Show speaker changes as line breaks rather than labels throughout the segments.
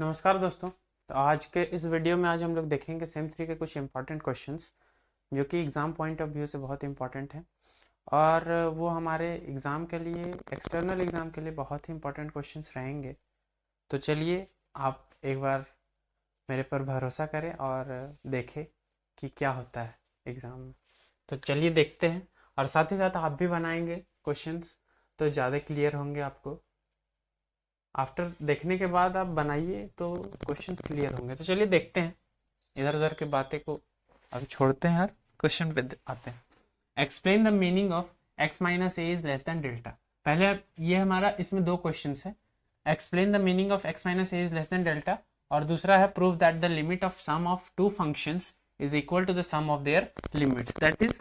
नमस्कार दोस्तों। तो आज के इस वीडियो में आज हम लोग देखेंगे सेम थ्री के कुछ इंपॉर्टेंट क्वेश्चंस जो कि एग्ज़ाम पॉइंट ऑफ व्यू से बहुत इंपॉर्टेंट है और वो हमारे एग्ज़ाम के लिए एक्सटर्नल एग्ज़ाम के लिए बहुत ही इंपॉर्टेंट क्वेश्चंस रहेंगे। तो चलिए आप एक बार मेरे पर भरोसा करें और देखें कि क्या होता है एग्ज़ाम में। तो चलिए देखते हैं और साथ ही साथ आप भी बनाएंगे क्वेश्चंस तो ज़्यादा क्लियर होंगे आपको। आफ्टर देखने के बाद आप बनाइए तो क्वेश्चंस क्लियर होंगे। तो चलिए देखते हैं, इधर उधर के बातें को अब छोड़ते हैं यार, क्वेश्चन पे आते हैं। Explain the meaning of x minus a is less than delta. पहले ये हमारा इसमें दो क्वेश्चन है। Explain the meaning of x minus a is less than delta और दूसरा है prove that the limit of sum of two functions is equal to the sum of their limits. That is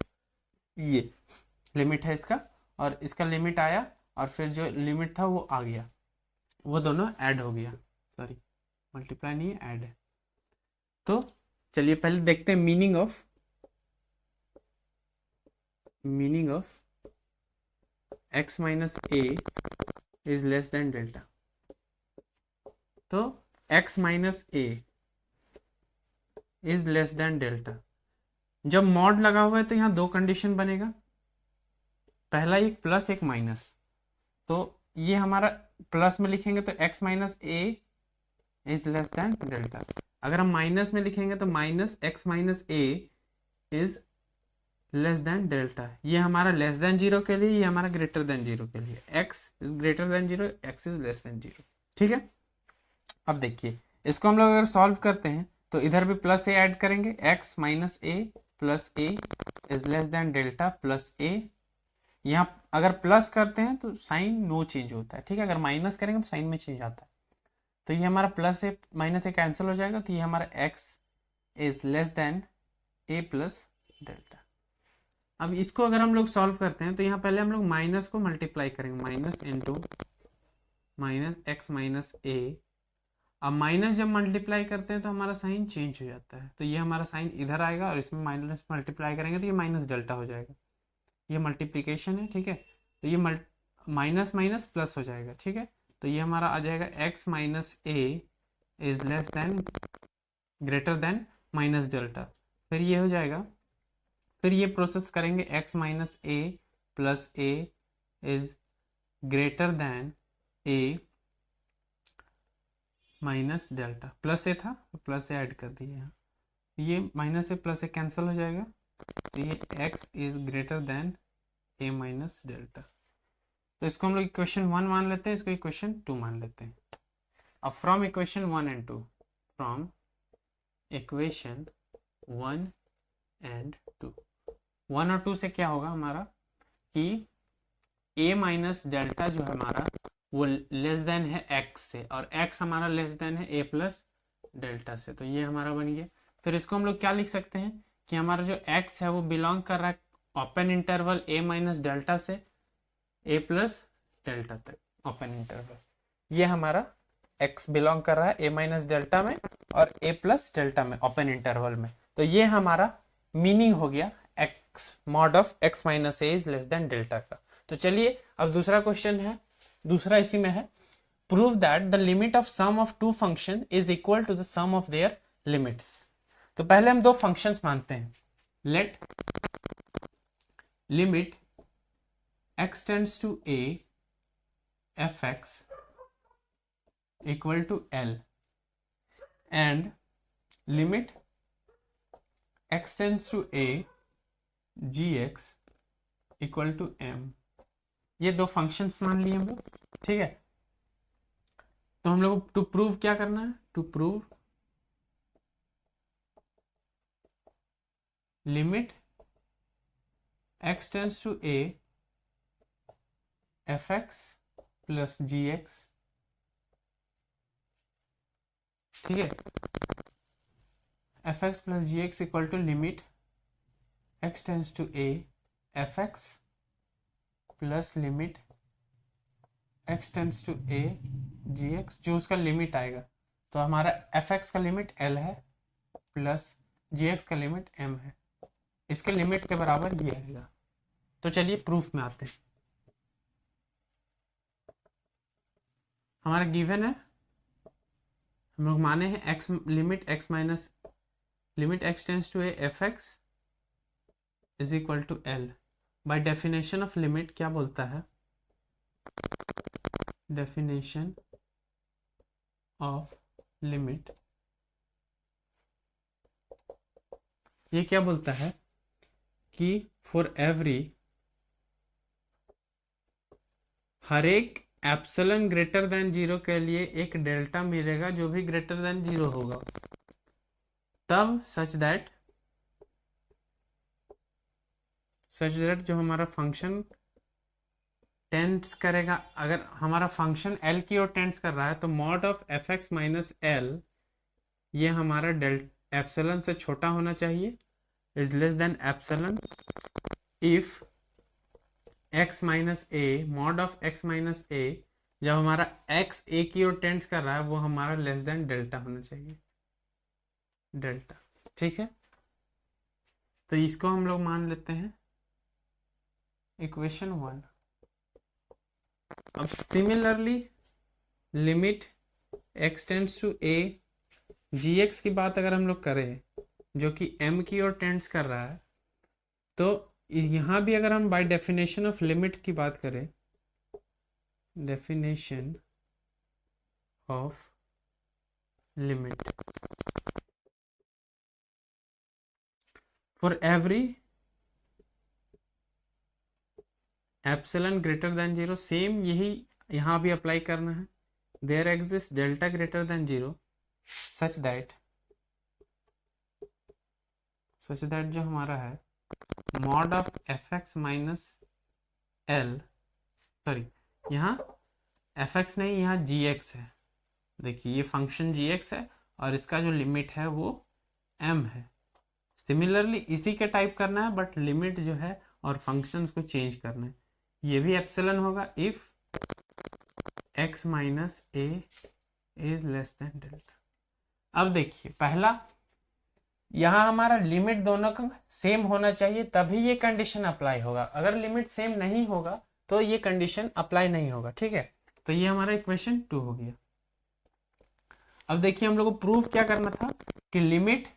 ये limit है इसका और इसका limit आया और फिर जो लिमिट था वो आ गया, वो दोनों ऐड हो गया। सॉरी, मल्टीप्लाई नहीं है, ऐड है। तो चलिए पहले देखते हैं meaning of x minus a is less than delta. तो x minus a is less than delta, जब मॉड लगा हुआ है तो यहाँ दो कंडीशन बनेगा, पहला एक प्लस एक माइनस। तो ये हमारा प्लस में लिखेंगे तो x minus a is less than delta. अगर हम माइनस में लिखेंगे तो minus x minus a is less than delta. ये हमारा लेस देन जीरो के लिए, ये हमारा ग्रेटर देन जीरो के लिए। x is greater than zero, x is less than zero. ठीक है, अब देखिए इसको हम लोग अगर सॉल्व करते हैं तो इधर भी प्लस ए ऐड करेंगे, x minus a plus a is less than delta plus a. यहाँ अगर प्लस करते हैं तो साइन नो चेंज होता है, ठीक है। अगर माइनस करेंगे तो साइन में चेंज आता है। तो ये हमारा प्लस ए माइनस ए कैंसिल हो जाएगा, तो ये हमारा x is less then A plus delta. अब इसको अगर हम लोग सॉल्व करते हैं तो यहाँ पहले हम लोग माइनस को मल्टीप्लाई करेंगे, minus into minus x minus a. अब माइनस जब मल्टीप्लाई करते हैं तो हमारा साइन चेंज हो जाता है, तो ये हमारा साइन इधर आएगा और इसमें माइनस मल्टीप्लाई करेंगे तो ये माइनस डेल्टा हो जाएगा। ये मल्टीप्लीकेशन है, ठीक है। तो ये माइनस माइनस प्लस हो जाएगा, ठीक है। तो ये हमारा आ जाएगा x minus a is less than greater than minus delta. फिर ये हो जाएगा, फिर ये प्रोसेस करेंगे, x minus a plus a is greater than a minus delta. Plus a था तो प्लस ए ऐड कर दिए यहाँ, ये माइनस से प्लस ए कैंसिल हो जाएगा, तो ये x is greater than a minus delta. तो इसको हम लोग इक्वेशन वन मान लेते हैं, इसको इक्वेशन टू मान लेते हैं। अब from equation one and two, from equation one and two, one और टू से क्या होगा हमारा कि a माइनस डेल्टा जो है हमारा वो लेस देन है x से और x हमारा लेस देन है a प्लस डेल्टा से। तो ये हमारा बन गया। फिर इसको हम लोग क्या लिख सकते हैं कि हमारा जो x है वो बिलोंग कर रहा है open interval a minus delta से a प्लस डेल्टा तक, ओपन इंटरवल। ये हमारा x बिलोंग कर रहा है a माइनस डेल्टा में और a प्लस डेल्टा में, ओपन इंटरवल में। तो ये हमारा मीनिंग हो गया x mod of x minus a is less than delta का। तो चलिए अब दूसरा क्वेश्चन है, दूसरा इसी में है, prove that the limit of sum of two function is equal to the sum of their limits. तो पहले हम दो फंक्शंस मानते हैं, let limit x tends to a fx equal to l and limit x tends to a gx equal to m। ये दो functions मान लिए हम लोग, ठीक है। तो हम लोग टू प्रूव क्या करना है, to prove limit x tends to a fx plus gx, ठीक है, fx plus gx equal to limit x tends to a fx plus limit x tends to a gx, जो उसका लिमिट आएगा। तो हमारा fx का लिमिट l है plus gx का लिमिट m है, इसके लिमिट के बराबर ये आएगा। तो चलिए प्रूफ में आते हैं। हमारा गिवन है हम लोग माने हैं x limit x tends to a f x is equal to l. By definition of limit क्या बोलता है, डेफिनेशन ऑफ लिमिट ये क्या बोलता है कि फॉर एवरी हर एक एप्सिलन ग्रेटर देन 0 के लिए एक डेल्टा मिलेगा जो भी ग्रेटर देन 0 होगा, तब सच दैट जो हमारा फंक्शन टेंस करेगा, अगर हमारा फंक्शन एल की ओर टेंस कर रहा है तो mod of f x minus l ये हमारा एप्सिलन से छोटा होना चाहिए, is less than epsilon if x minus a, mod of x minus a जब हमारा एक्स ए की ओर टेंस कर रहा है वो हमारा लेस देन डेल्टा होना चाहिए, डेल्टा। ठीक है, तो इसको हम लोग मान लेते हैं इक्वेशन 1। अब similarly limit x tends to a g x की बात अगर हम लोग करें जो कि एम की ओर टेंड्स कर रहा है, तो यहाँ भी अगर हम बाय डेफिनेशन ऑफ लिमिट की बात करें, definition of limit for every epsilon greater than 0, same यही यहाँ भी अप्लाई करना है, there exist delta greater than 0 such that जो हमारा है mod of f x minus l, sorry यहाँ एफ एक्स नहीं, यहाँ जी एक्स है। देखिए ये फंक्शन जी एक्स है और इसका जो लिमिट है वो एम है। सिमिलरली इसी के टाइप करना है बट लिमिट जो है और फंक्शन को चेंज करना है। ये भी एप्सिलन होगा if x minus a is less than delta. अब देखिए पहला यहाँ हमारा लिमिट दोनों का सेम होना चाहिए तभी ये कंडीशन अप्लाई होगा, अगर लिमिट सेम नहीं होगा तो ये कंडीशन अप्लाई नहीं होगा। ठीक है, तो ये हमारा इक्वेशन 2 हो गया। अब देखिए हम लोग को प्रूव क्या करना था कि limit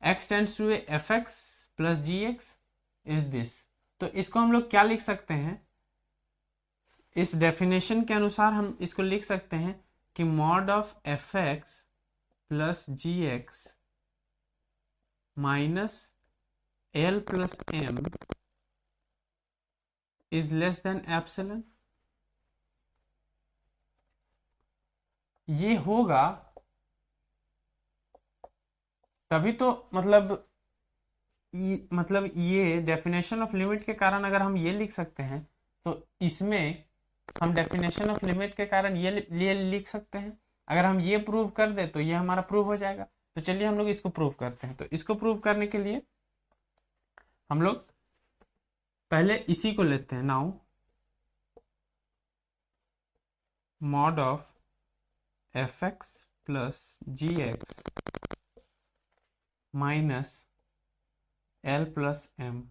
x tends to f x plus g x is this. तो इसको हम लोग क्या लिख सकते हैं, इस डेफिनेशन के अनुसार हम इसको लिख सकते हैं कि mod of f x plus g x minus l plus m is less than epsilon. ये होगा तभी तो मतलब ये डेफिनेशन ऑफ लिमिट के कारण अगर हम ये लिख सकते हैं तो इसमें हम डेफिनेशन ऑफ लिमिट के कारण ये लिख सकते हैं। अगर हम ये प्रूव कर दे तो ये हमारा प्रूव हो जाएगा। तो चलिए हम लोग इसको प्रूव करते हैं। तो इसको प्रूव करने के लिए हम लोग पहले इसी को लेते हैं, now mod of f x plus g x minus l plus m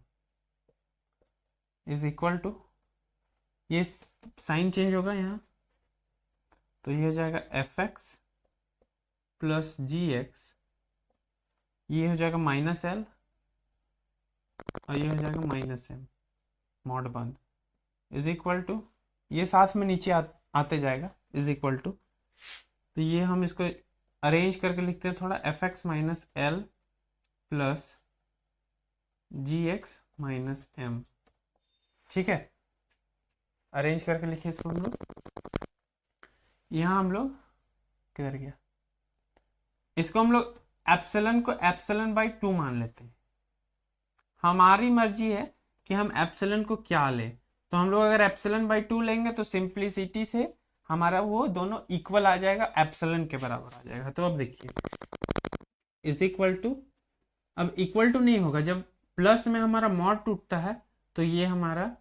is equal to, ये साइन चेंज होगा यहाँ, तो ये हो जाएगा f x plus g x, ये हो जाएगा माइनस एल और ये हो जाएगा माइनस एम मॉड बंद इज इक्वल टू, ये साथ में नीचे आते जाएगा इज इक्वल टू। तो ये हम इसको अरेंज करके लिखते हैं थोड़ा, f x minus l plus g x minus m. ठीक है, अरेंज करके लिखिए इसको हम लोग। यहाँ हम लोग किधर गया, इसको हम लोग एप्सिलन को एप्सिलन बाई 2 मान लेते हैं। हमारी मर्जी है कि हम एप्सिलन को क्या लें। तो हम लोग अगर एप्सिलन बाई 2 लेंगे तो सिंप्लिसिटी से हमारा वो दोनों इक्वल आ जाएगा, एप्सिलन के बराबर आ जाएगा। तो अब देखिए इज इक्वल टू, अब इक्वल टू नहीं होगा, जब प्लस में हमारा मॉड टूटता है तो ये हमारा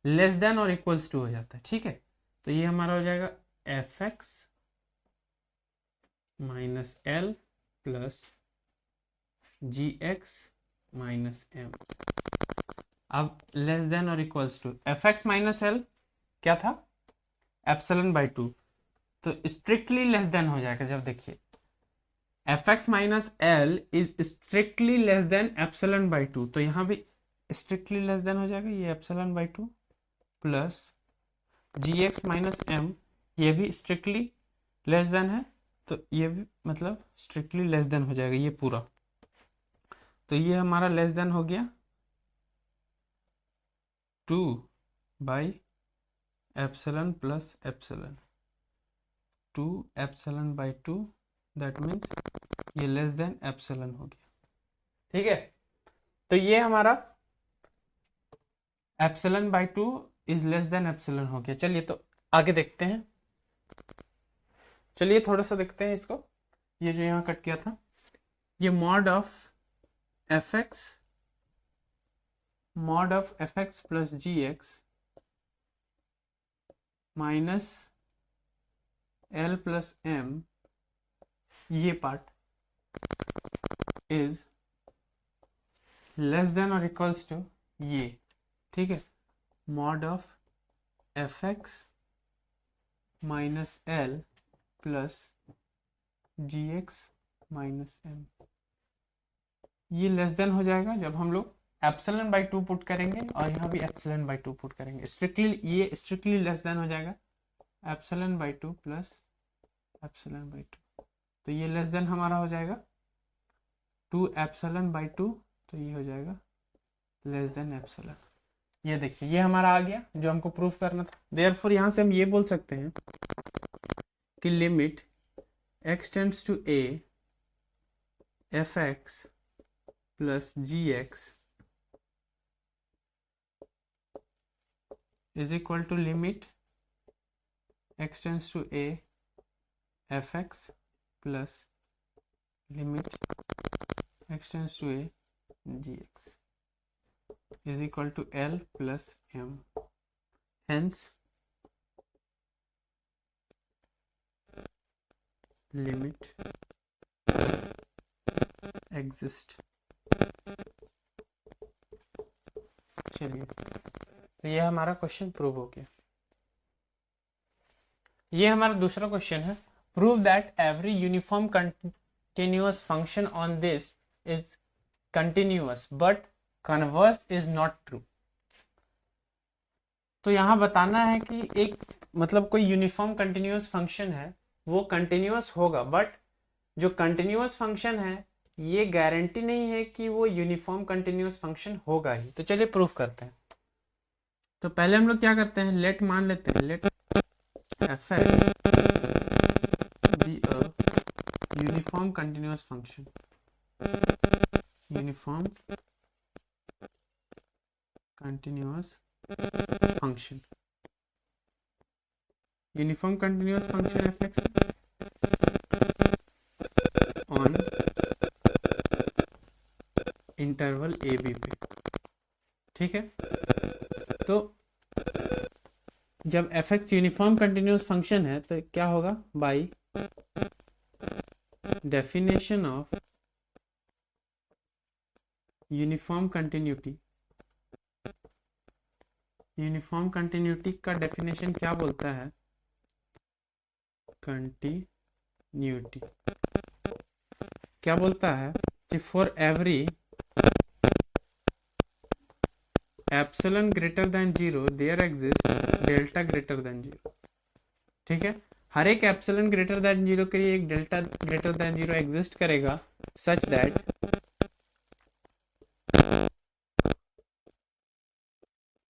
लेस देन और इक्वल्स टू हो जाता है। ठीक है, तो ये हमारा हो जाएगा f x minus l plus g x minus m. अब लेस देन और equals to f x minus l क्या था, एप्सिलन बाई 2, तो स्ट्रिक्टली लेस देन हो जाएगा। जब देखिए f x minus l is strictly less than epsilon by two, तो यहाँ भी स्ट्रिक्टली लेस देन हो जाएगा, ये epsilon by two plus g x minus m, ये भी स्ट्रिक्टली लेस देन है, तो ये भी मतलब स्ट्रिक्टली लेस देन हो जाएगा ये पूरा। तो ये हमारा लेस देन हो गया 2 by epsilon plus epsilon, 2 epsilon by 2, that means ये लेस देन एप्सिलॉन हो गया। ठीक है, तो ये हमारा epsilon by 2 is less than epsilon हो गया। चलिए तो आगे देखते हैं। चलिए थोड़ा सा देखते हैं इसको, ये जो यहाँ कट किया था, ये mod of f x plus g x minus l plus m, ये पार्ट इज लेस देन और इक्वल्स टू ये। ठीक है, mod of f x minus l plus g x minus m, ये लेस देन हो जाएगा जब हम लोग एप्सिलॉन बाई 2 पुट करेंगे और यहाँ भी एप्सिलॉन बाई 2 पुट करेंगे। स्ट्रिक्टली ये स्ट्रिक्टली लेस देन हो जाएगा epsilon by 2 plus epsilon by 2, तो ये लेस देन हमारा हो जाएगा 2 एप्सिलॉन बाई 2, तो ये हो जाएगा लेस देन एप्सिलॉन। ये देखिए ये हमारा आ गया जो हमको प्रूफ करना था। देयरफॉर यहाँ से हम ये बोल सकते हैं कि limit x tends to a f x plus g x is equal to limit x tends to a fx plus limit x tends to a gx is equal to L plus M. Hence limit exist। चलिए तो ये हमारा question prove हो गया। ये हमारा दूसरा question है, prove that every uniform continuous function on this is continuous but converse is not true. तो यहाँ बताना है कि एक मतलब कोई यूनिफॉर्म कंटिन्यूअस फंक्शन है वो कंटिन्यूअस होगा, बट जो कंटिन्यूअस फंक्शन है ये गारंटी नहीं है कि वो यूनिफॉर्म कंटिन्यूअस फंक्शन होगा ही। तो चलिए प्रूफ करते हैं। तो पहले हम लोग क्या करते हैं, लेट मान लेते हैं, let f x be a uniform continuous function, uniform continuous function, uniform continuous function f x on interval a b पे। ठीक है, तो जब f x uniform continuous function है तो क्या होगा, by definition of uniform continuity, uniform continuity का डेफिनेशन क्या बोलता है, कंटिन्यूटी क्या बोलता है कि for every epsilon greater than 0 there exist delta greater than 0। ठीक है, हर एक एप्सिलॉन ग्रेटर देन 0 के लिए एक डेल्टा ग्रेटर देन 0 एग्जिस्ट करेगा, सच दैट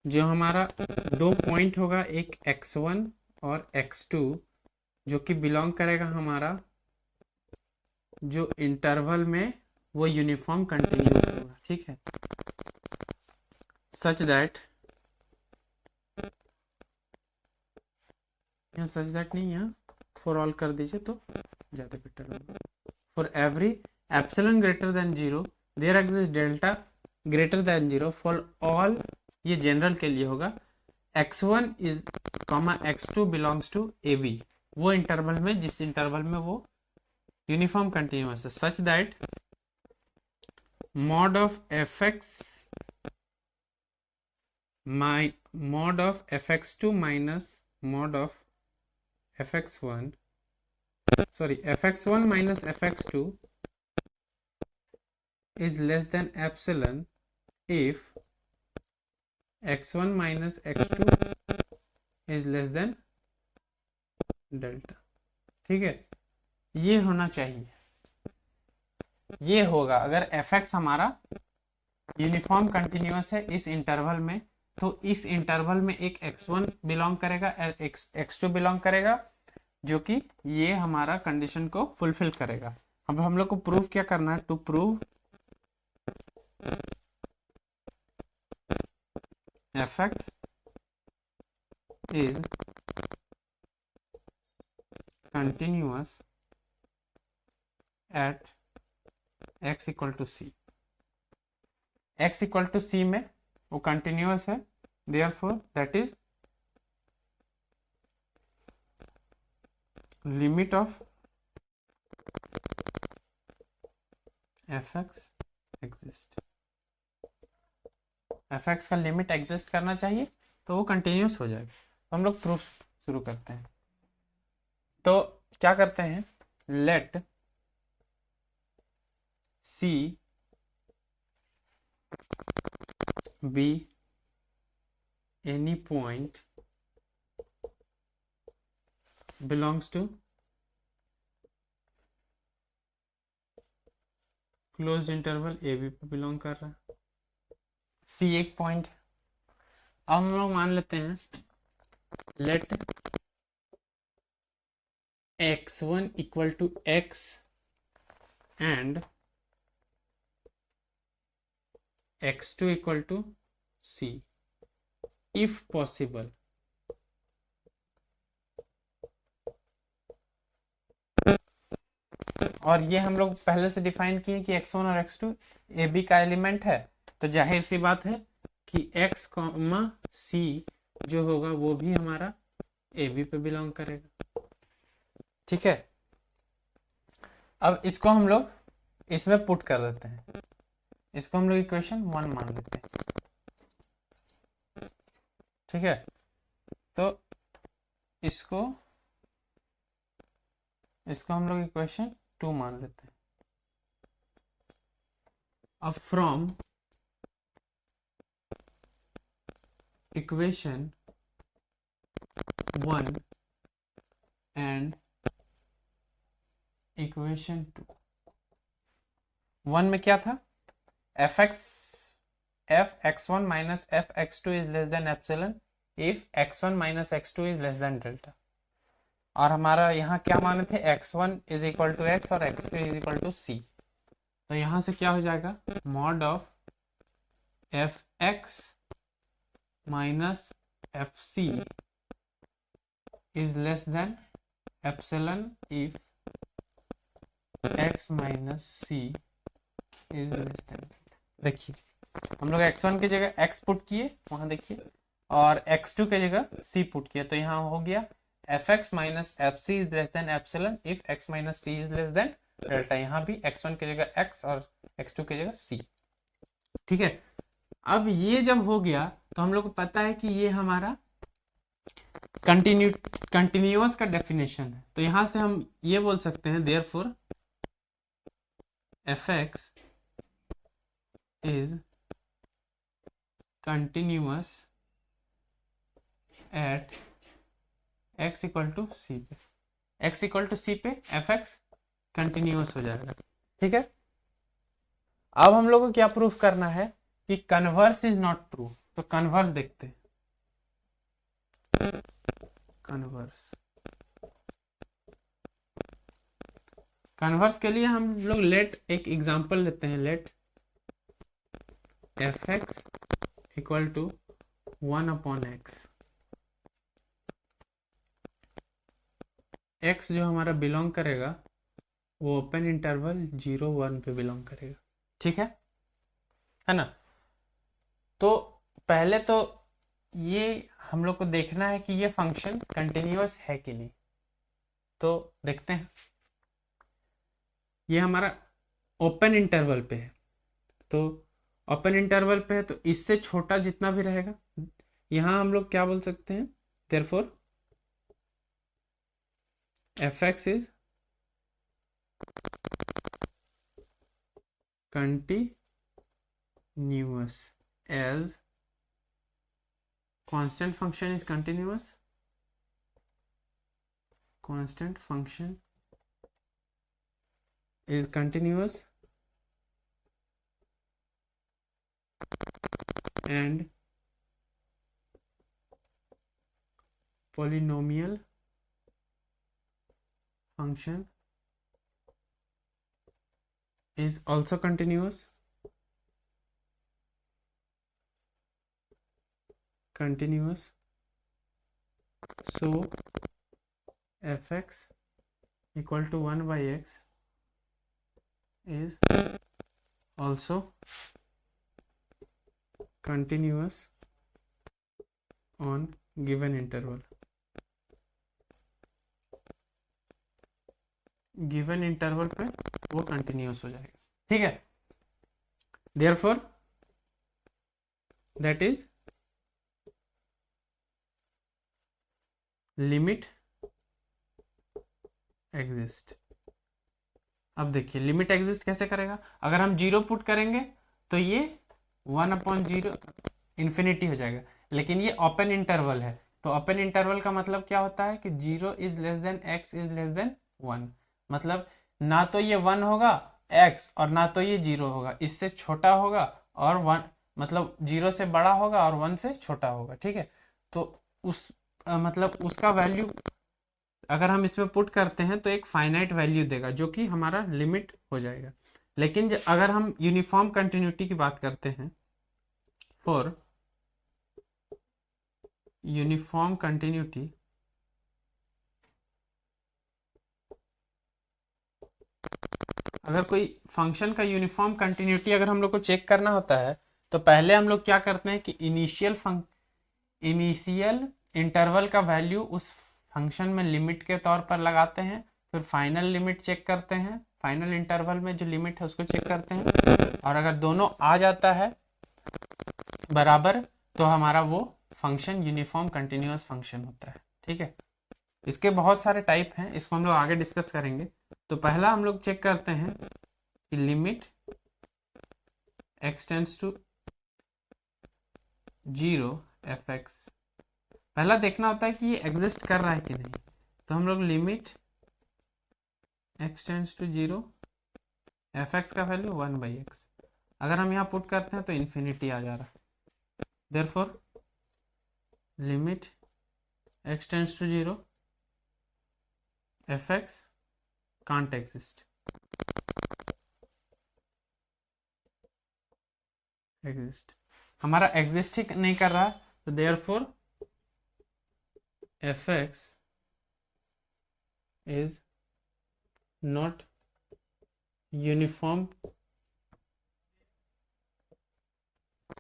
जो हमारा दो पॉइंट होगा, एक x1 और x2, जो कि बिलोंग करेगा हमारा जो इंटरवल में वो यूनिफॉर्म कंटिन्यूअस होगा। ठीक है, सच दैट, यहाँ सच दैट नहीं, यहाँ फॉर ऑल कर दीजिए तो ज़्यादा बेटर होगा। For every epsilon greater than 0 there exist delta greater than 0 for all, ये जनरल के लिए होगा, x1 is comma x2 belongs to a b, वो इंटरवल में जिस इंटरवल में वो यूनिफॉर्म कंटिन्यूअस है, such that mod of f x mod of fx2 minus mod of fx1 sorry, fx1 minus fx2 is less than epsilon if x1 minus x2 is less than delta. ठीक है, ये होना चाहिए, ये होगा अगर fx हमारा यूनिफॉर्म कंटिन्यूअस है इस इंटरवल में, तो इस इंटरवल में एक x1 बिलोंग करेगा, x2 बिलोंग करेगा, जो कि ये हमारा कंडीशन को फुलफिल करेगा। अब हम लोग को प्रूव क्या करना है, to prove fx is continuous at x equal to c. x equal to c में वो कंटिन्यूअस है, therefore that is limit of fx exist. fx का लिमिट एग्जिस्ट करना चाहिए तो वो कंटिन्यूस हो जाएगा। तो हम लोग प्रूफ शुरू करते हैं। तो क्या करते हैं, लेट c be any point belongs to closed interval a b पे बिलोंग कर रहा है, सी एक पॉइंट। अब हम लोग मान लेते हैं let x1 equal to x and x2 equal to c if possible. और ये हम लोग पहले से डिफाइन किए कि x1 और x2 ए बी का एलिमेंट है, तो जाहिर सी बात है कि x, c जो होगा वो भी हमारा ए बी पे बिलोंग करेगा। ठीक है, अब इसको हम लोग इसमें पुट कर देते हैं, इसको हम लोग इक्वेशन 1 मान लेते हैं। ठीक है, तो इसको हम लोग इक्वेशन 2 मान लेते हैं। अब फ्रॉम इक्वेशन 1 एंड इक्वेशन 2, 1 में क्या था, fx1 minus fx2 is less than epsilon if x1 minus x2 is less than delta। और हमारा यहाँ क्या माने थे, x1 is equal to x और x2 is equal to c। तो यहाँ से क्या हो जाएगा, mod of fx minus fc is less than epsilon if x minus c is less than। देखिए हम लोग x1 की जगह x पुट किए, वहां देखिए, और x2 की जगह c पुट किया, तो यहाँ हो गया fx minus fc is less than epsilon if x minus c is less than delta। यहाँ भी x1 की जगह x और x2 की जगह c। ठीक है, अब ये जब हो गया तो हम लोग को पता है कि ये हमारा कंटिन्यूअस का डेफिनेशन है, तो यहाँ से हम ये बोल सकते हैं therefore fx is continuous at x equal to c पे, x इक्वल टू सी पे fx कंटिन्यूअस हो जाएगा। ठीक है, अब हम लोग को क्या प्रूफ करना है कि कन्वर्स इज नॉट ट्रू। तो कन्वर्स देखते हैं, कन्वर्स के लिए हम लोग लेट एक एग्जांपल लेते हैं, let fx equal to 1/x। x जो हमारा बिलोंग करेगा वो ओपन इंटरवल 0-1 पे बिलोंग करेगा। ठीक है ना। तो पहले तो ये हम लोग को देखना है कि ये फंक्शन कंटिन्यूअस है कि नहीं। तो देखते हैं, ये हमारा ओपन इंटरवल पे है, तो ओपन इंटरवल पे है तो इससे छोटा जितना भी रहेगा, यहाँ हम लोग क्या बोल सकते हैं, therefore fx is continuous as constant function is continuous, constant function is continuous and polynomial function is also continuous, so fx equal to 1 by x is also continuous on given interval. Given interval पे वो continuous हो जाएगा, ठीक है। Therefore that is limit exist. अब देखिए limit exist कैसे करेगा, अगर हम 0 पुट करेंगे तो ये 1/0 इन्फिनिटी हो जाएगा, लेकिन ये ओपन इंटरवल है, तो ओपन इंटरवल का मतलब क्या होता है कि 0 is less then x is less then 1, मतलब ना तो ये 1 होगा x और ना तो ये 0 होगा, इससे छोटा होगा और 1 मतलब 0 से बड़ा होगा और 1 से छोटा होगा, ठीक है। तो उस मतलब उसका वैल्यू अगर हम इसमें पुट करते हैं तो एक फाइनाइट वैल्यू देगा जो कि हमारा लिमिट हो जाएगा। लेकिन अगर हम यूनिफॉर्म कंटिन्यूटी की बात करते हैं, फॉर यूनिफॉर्म कंटिन्यूटी अगर कोई फंक्शन का यूनिफॉर्म कंटिन्यूटी अगर हम लोग को चेक करना होता है तो पहले हम लोग क्या करते हैं कि इनिशियल इंटरवल का वैल्यू उस फंक्शन में लिमिट के तौर पर लगाते हैं, फिर फाइनल लिमिट चेक करते हैं, फाइनल इंटरवल में जो लिमिट है उसको चेक करते हैं, और अगर दोनों आ जाता है बराबर तो हमारा वो फंक्शन यूनिफॉर्म कंटिन्यूअस फंक्शन होता है, ठीक है। इसके बहुत सारे टाइप हैं, इसको हम लोग आगे डिस्कस करेंगे। तो पहला हम लोग चेक करते हैं कि limit x tends to 0 fx, पहला देखना होता है कि ये एग्जिस्ट कर रहा है कि नहीं, तो हम लोग limit x tends to 0 fx का वैल्यू 1 by x, अगर हम यहाँ पुट करते हैं तो इन्फिनिटी आ जा रहा है, therefore limit x tends to 0 fx can't exist, हमारा एग्जिस्ट ही नहीं कर रहा है, तो therefore fx is not uniform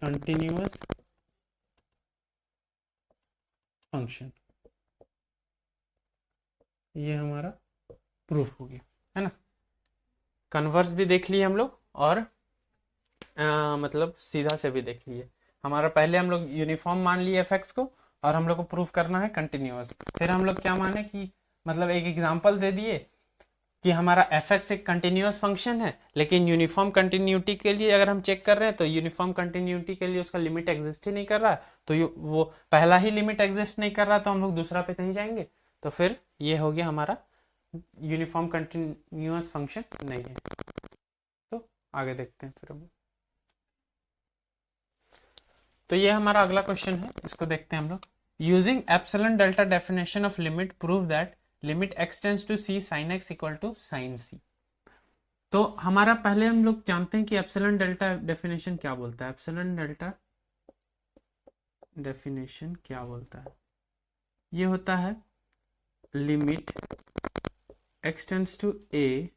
continuous function, ये हमारा प्रूफ हो गया है ना। कन्वर्स भी देख लिए हम लोग और मतलब सीधा से भी देख लिए। हमारा पहले हम लोग यूनिफॉर्म मान लिए एफएक्स को और हम लोग को प्रूफ करना है कंटिन्यूअस, फिर हम लोग क्या माने कि मतलब एक एग्जांपल दे दिए कि हमारा एफएक्स एक कंटिन्यूअस फंक्शन है, लेकिन यूनिफॉर्म कंटिन्यूटी के लिए अगर हम चेक कर रहे हैं तो यूनिफॉर्म कंटिन्यूटी के लिए उसका लिमिट एग्जिस्ट ही नहीं कर रहा है, तो वो पहला ही लिमिट एग्जिस्ट नहीं कर रहा तो हम लोग दूसरा पे नहीं जाएंगे, तो फिर ये हो गया हमारा यूनिफॉर्म कंटिन्यूअस फंक्शन नहीं है। तो आगे देखते हैं फिर हम। तो ये हमारा अगला क्वेश्चन है, इसको देखते हैं हम लोग। Using epsilon delta definition of limit prove that limit x tends to c sin x equal to sin c। तो हमारा पहले हम लोग जानते हैं कि एप्सिलॉन डेल्टा डेफिनेशन क्या बोलता है। एप्सिलॉन डेल्टा डेफिनेशन क्या बोलता है, ये होता है limit x tends to a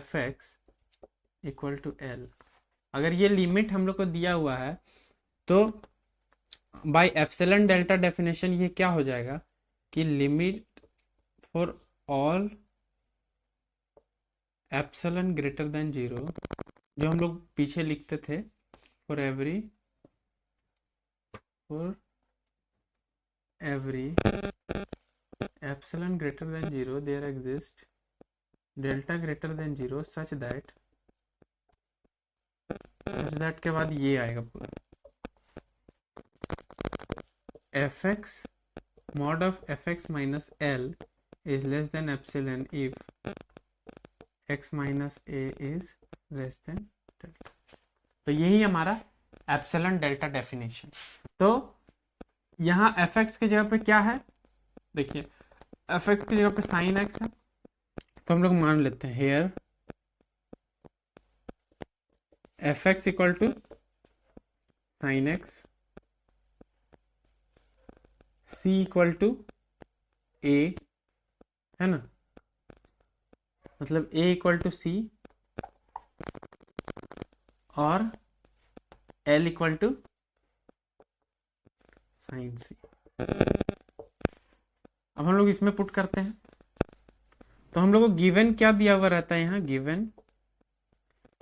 fx equal to l। अगर ये लिमिट हम लोग को दिया हुआ है तो बाय एप्सिलॉन डेल्टा डेफिनेशन ये क्या हो जाएगा कि limit for all epsilon greater than 0, जो हम लोग पीछे लिखते थे, for every epsilon greater than 0 there exist delta greater than 0 such that के बाद ये आएगा पूरा f x mod of fx minus L is less than epsilon if x minus a is less than delta। तो यही हमारा epsilon delta definition. तो यहाँ fx की जगह पे क्या है, देखिए fx की जगह पे sin x है, तो हम लोग मान लेते हैं here fx equal to sin x, c equal to a, है ना, मतलब a इक्वल टू c और l equal to sine c। अब हम लोग इसमें पुट करते हैं, तो हम लोग को गिवन क्या दिया हुआ रहता है, यहाँ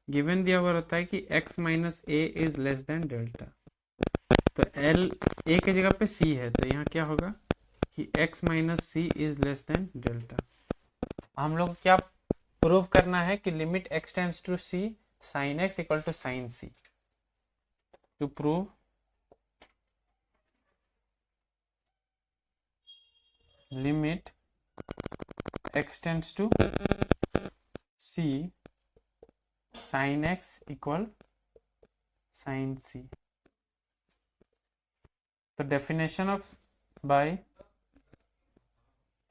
गिवन दिया हुआ रहता है कि x minus a is less than delta. तो l a की जगह पे c है, तो यहाँ क्या होगा कि x minus c is less than delta. हम लोग क्या प्रूव करना है कि limit x tends to c sin x equal to sin c। To prove limit x tends to c sin x equal sin c। तो definition of by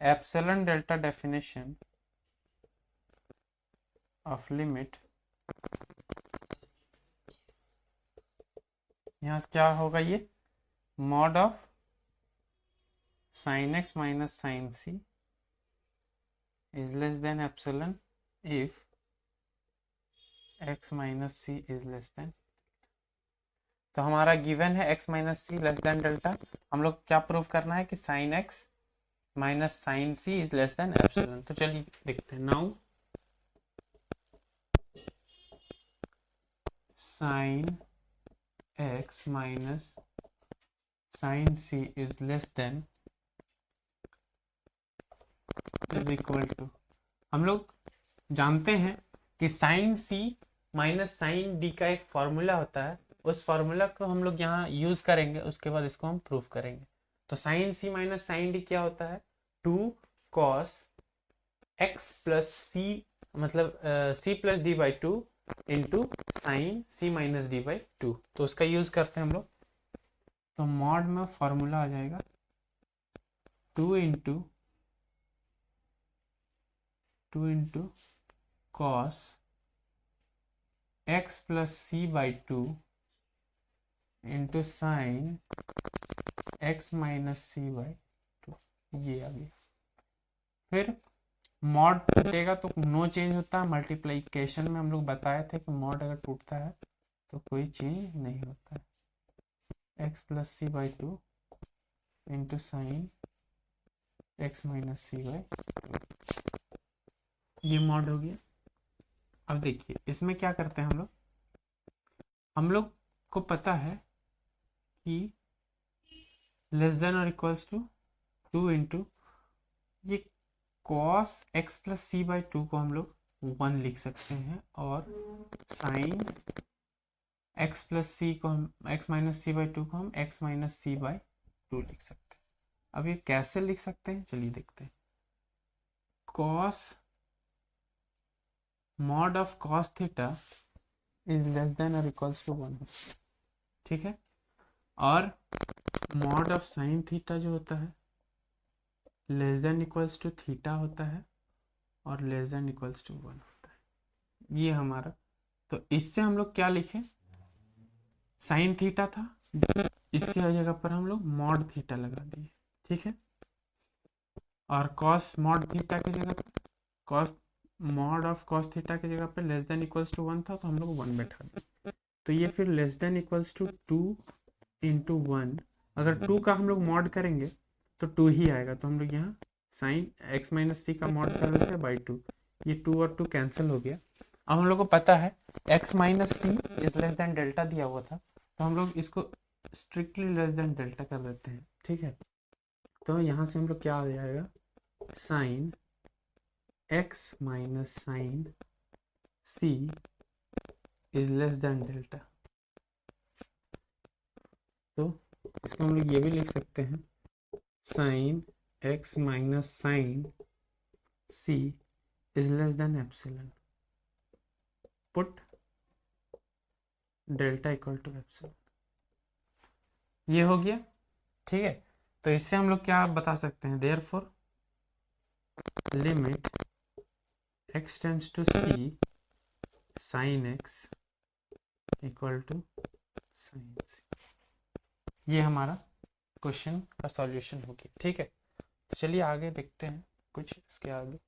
epsilon delta definition of limit, यहाँ से क्या होगा, ये mod of sin x minus sin c is less than epsilon if x minus c is less than। तो हमारा given है x minus c less than delta. हम लोग क्या प्रूव करना है कि sin x minus sin c is less than epsilon. तो चलिए देखते हैं। Now sin x minus sin c is less than is equal to, हम लोग जानते हैं कि sin c minus sin d का एक फॉर्मूला होता है, उस फॉर्मूला को हम लोग यहाँ यूज करेंगे, उसके बाद इसको हम प्रूफ करेंगे। तो sin c minus sin d क्या होता है, 2 cos x प्लस c, मतलब c plus D by 2 into sign c minus D by 2। तो उसका यूज करते हैं हम लोग। तो मॉड में फॉर्मूला आ जाएगा 2 into cos x plus c by 2 into sine x minus c by 2, ये आ गया। फिर मॉड टूटेगा तो नो चेंज होता है, मल्टीप्लिकेशन में हम लोग बताए थे कि मॉड अगर टूटता है तो कोई चेंज नहीं होता है। x plus c by 2 into sine x minus c by 2, ये मॉड हो गया। अब देखिए इसमें क्या करते हैं हम लोग को पता है कि लेस देन और इक्वल्स टू 2 इंटू ये cos x plus c by 2 को हम लोग 1 लिख सकते हैं, और साइन x प्लस सी को हम x माइनस सी बाई 2 को हम x माइनस सी बाई 2 लिख सकते हैं। अब ये कैसे लिख सकते हैं, चलिए देखते हैं। cos mod of cos theta is less than और इक्वल्स टू 1, ठीक है। और mod ऑफ साइन थीटा जो होता है less than equals to theta होता है, और लेस देन इक्वल्स टू 1 होता है, ये हमारा। तो इससे हम लोग क्या लिखें, साइन थीटा था, इसके जगह पर हम लोग मॉड थीटा लगा दिए, ठीक है। और कॉस मॉड थीटा की जगह पर cos mod of cos theta की जगह पर लेस देन इक्वल्स टू 1 था, तो हम लोग 1 बैठा दिए। तो ये फिर less than equals to 2 into 1, अगर 2 का हम लोग मॉड करेंगे तो 2 ही आएगा। तो हम लोग यहाँ साइन x माइनस सी का मॉड कर देते हैं बाई 2, ये 2 और 2 कैंसिल हो गया। अब हम लोग को पता है x minus c is less than delta दिया हुआ था, तो हम लोग इसको स्ट्रिक्टली लेस देन डेल्टा कर देते हैं, ठीक है। तो यहाँ से हम लोग क्या आ जाएगा, sine x minus sine c is less than delta. तो इसको हम लोग ये भी लिख सकते हैं, sine x minus sine c is less than epsilon, put delta equal to epsilon. ये हो गया, ठीक है। तो इससे हम लोग क्या बता सकते हैं, therefore limit x tends to c sine x equal to sine c। ये हमारा क्वेश्चन का सॉल्यूशन हो गया, ठीक है। तो चलिए आगे देखते हैं कुछ इसके आगे।